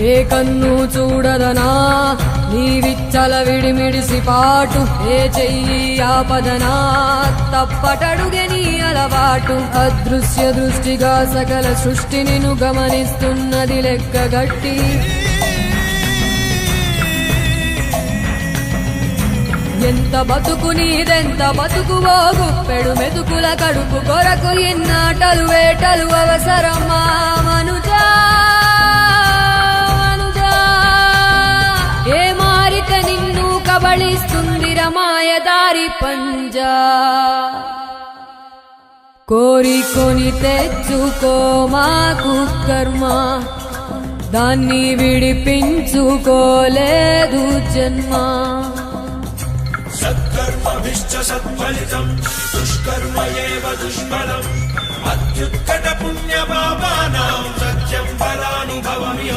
ఏ కన్ను చూడదనా నీ విచ్చల విడిమిడిసి పాటు, ఏ చెయ్యి ఆపదనా తప్పటడుగే నీ అలవాటు. అదృశ్య దృష్టిగా సకల సృష్టిని ను గమనిస్తున్నది లెక్కగట్టి, ఎంత బతుకు నీదెంత బతుకువో గుప్పెడు మెతుకుల కడుపు కొరకు ఎన్నాటలు వేటలు అవసరమా మనుజా మనుజా. ఏ మారిక నిన్ను కబళిస్తుంది రమాయదారి పంజా. కోరికొని తెచ్చుకో మాకు కర్మ, దాన్ని విడిపించుకోలేదు జన్మ. సత్కర్మభిశ్చ సత్ఫలితం దుష్కర్మ ఏవ దుష్ఫలం. అత్యుత్కట పుణ్య పాపానాం సత్యం ఫలానుభవమిహ.